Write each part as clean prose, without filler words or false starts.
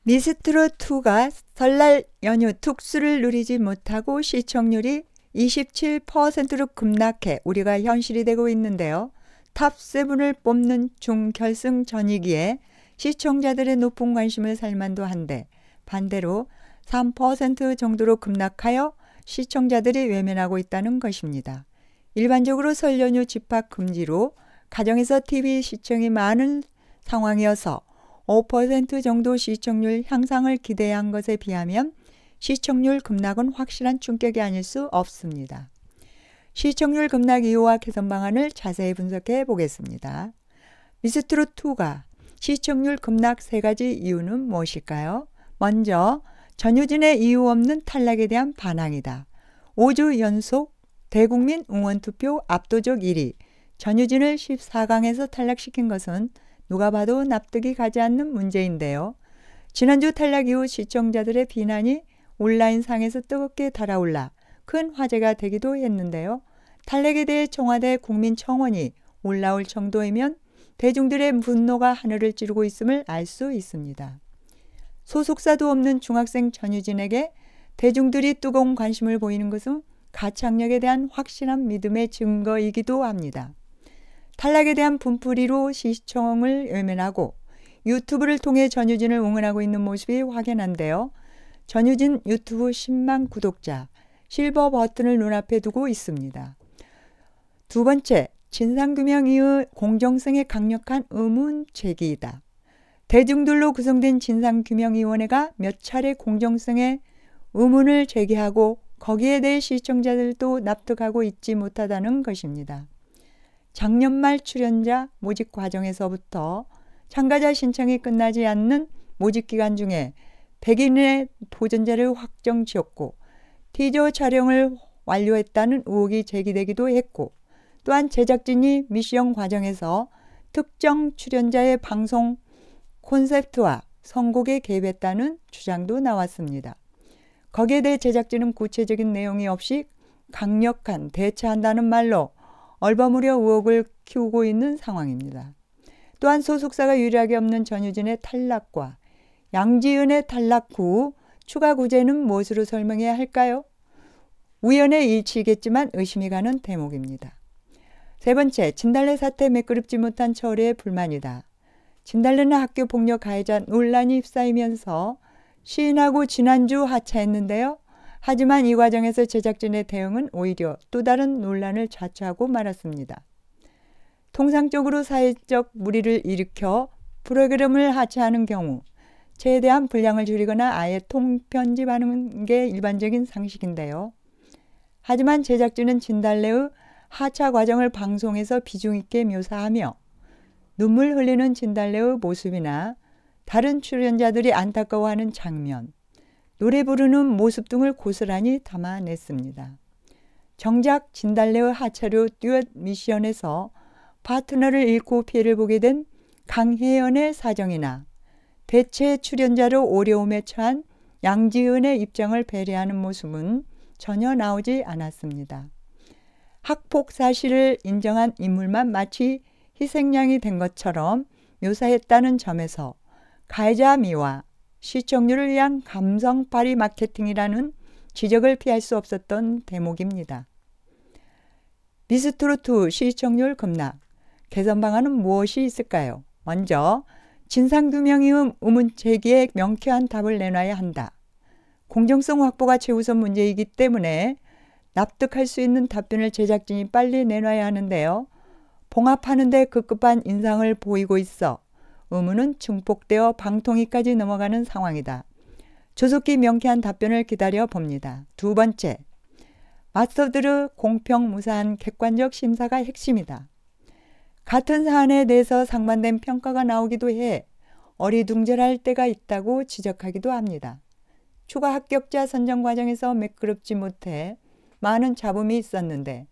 미스트롯2가 설날 연휴 특수를 누리지 못하고 시청률이 27%로 급락해 우려가 현실이 되고 있는데요. 탑7을 뽑는 준결승전이기에 시청자들의 높은 관심을 살 만도 한데 반대로 3% 정도로 급락하여 시청자들이 외면하고 있다는 것입니다. 일반적으로 설 연휴 집합 금지로 가정에서 TV 시청이 많은 상황이어서 5% 정도 시청률 향상을 기대한 것에 비하면 시청률 급락은 확실한 충격이 아닐 수 없습니다. 시청률 급락 이유와 개선 방안을 자세히 분석해 보겠습니다. 미스트롯2가 시청률 급락 3가지 이유는 무엇일까요? 먼저 전효진의 이유 없는 탈락에 대한 반항이다. 5주 연속 대국민 응원투표 압도적 1위, 전효진을 14강에서 탈락시킨 것은 누가 봐도 납득이 가지 않는 문제인데요. 지난주 탈락 이후 시청자들의 비난이 온라인상에서 뜨겁게 달아올라 큰 화제가 되기도 했는데요. 탈락에 대해 청와대 국민청원이 올라올 정도이면 대중들의 분노가 하늘을 찌르고 있음을 알 수 있습니다. 소속사도 없는 중학생 전효진에게 대중들이 뜨거운 관심을 보이는 것은 가창력에 대한 확실한 믿음의 증거이기도 합니다. 탈락에 대한 분풀이로 시청을 외면하고 유튜브를 통해 전효진을 응원하고 있는 모습이 확연한데요. 전효진 유튜브 10만 구독자, 실버 버튼을 눈앞에 두고 있습니다. 두 번째, 진상규명 이후 공정성에 강력한 의문 제기이다. 대중들로 구성된 진상규명위원회가 몇 차례 공정성에 의문을 제기하고 거기에 대해 시청자들도 납득하고 있지 못하다는 것입니다. 작년 말 출연자 모집 과정에서부터 참가자 신청이 끝나지 않는 모집 기간 중에 100인의 도전자를 확정 지었고 티저 촬영을 완료했다는 의혹이 제기되기도 했고 또한 제작진이 미션 과정에서 특정 출연자의 방송 콘셉트와 선곡에 개입했다는 주장도 나왔습니다. 거기에 대해 제작진은 구체적인 내용이 없이 강력한 대처한다는 말로 얼버무려 의혹을 키우고 있는 상황입니다. 또한 소속사가 유일하게 없는 전효진의 탈락과 양지은의 탈락 후 추가 구제는 무엇으로 설명해야 할까요? 우연의 일치이겠지만 의심이 가는 대목입니다. 세 번째, 진달래 사태 매끄럽지 못한 처리에 불만이다. 진달래는 학교 폭력 가해자 논란이 휩싸이면서 시인하고 지난주 하차했는데요. 하지만 이 과정에서 제작진의 대응은 오히려 또 다른 논란을 자초하고 말았습니다. 통상적으로 사회적 물의를 일으켜 프로그램을 하차하는 경우 최대한 분량을 줄이거나 아예 통편집하는 게 일반적인 상식인데요. 하지만 제작진은 진달래의 하차 과정을 방송에서 비중 있게 묘사하며 눈물 흘리는 진달래의 모습이나 다른 출연자들이 안타까워하는 장면, 노래 부르는 모습 등을 고스란히 담아냈습니다. 정작 진달래의 하차료 듀엣 미션에서 파트너를 잃고 피해를 보게 된 강혜연의 사정이나 대체 출연자로 어려움에 처한 양지은의 입장을 배려하는 모습은 전혀 나오지 않았습니다. 학폭 사실을 인정한 인물만 마치 희생양이 된 것처럼 묘사했다는 점에서 가해자 미와 시청률을 위한 감성팔이 마케팅이라는 지적을 피할 수 없었던 대목입니다. 미스트롯2 시청률 급락, 개선 방안은 무엇이 있을까요? 먼저 진상규명 이후 의문 제기에 명쾌한 답을 내놔야 한다. 공정성 확보가 최우선 문제이기 때문에 납득할 수 있는 답변을 제작진이 빨리 내놔야 하는데요. 봉합하는 데 급급한 인상을 보이고 있어 의문은 증폭되어 방통위까지 넘어가는 상황이다. 조속히 명쾌한 답변을 기다려 봅니다. 두 번째, 맞서들의 공평 무사한 객관적 심사가 핵심이다. 같은 사안에 대해서 상반된 평가가 나오기도 해 어리둥절할 때가 있다고 지적하기도 합니다. 추가 합격자 선정 과정에서 매끄럽지 못해 많은 잡음이 있었는데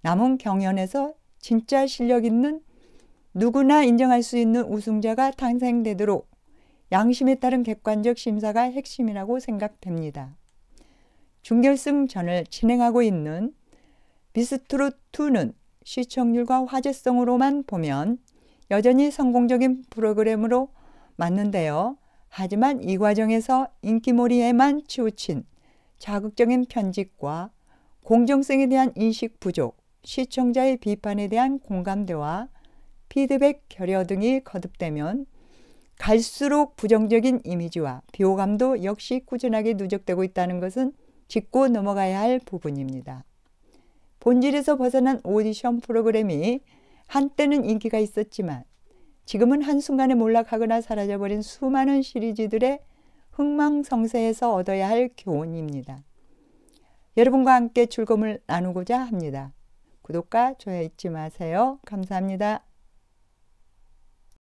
남은 경연에서 진짜 실력 있는 누구나 인정할 수 있는 우승자가 탄생되도록 양심에 따른 객관적 심사가 핵심이라고 생각됩니다. 준결승전을 진행하고 있는 미스트롯2는 시청률과 화제성으로만 보면 여전히 성공적인 프로그램으로 맞는데요. 하지만 이 과정에서 인기몰이에만 치우친 자극적인 편집과 공정성에 대한 인식 부족, 시청자의 비판에 대한 공감대와 피드백 결여 등이 거듭되면 갈수록 부정적인 이미지와 비호감도 역시 꾸준하게 누적되고 있다는 것은 짚고 넘어가야 할 부분입니다. 본질에서 벗어난 오디션 프로그램이 한때는 인기가 있었지만 지금은 한순간에 몰락하거나 사라져버린 수많은 시리즈들의 흥망성쇠에서 얻어야 할 교훈입니다. 여러분과 함께 즐거움을 나누고자 합니다. 구독과 좋아요 잊지 마세요. 감사합니다.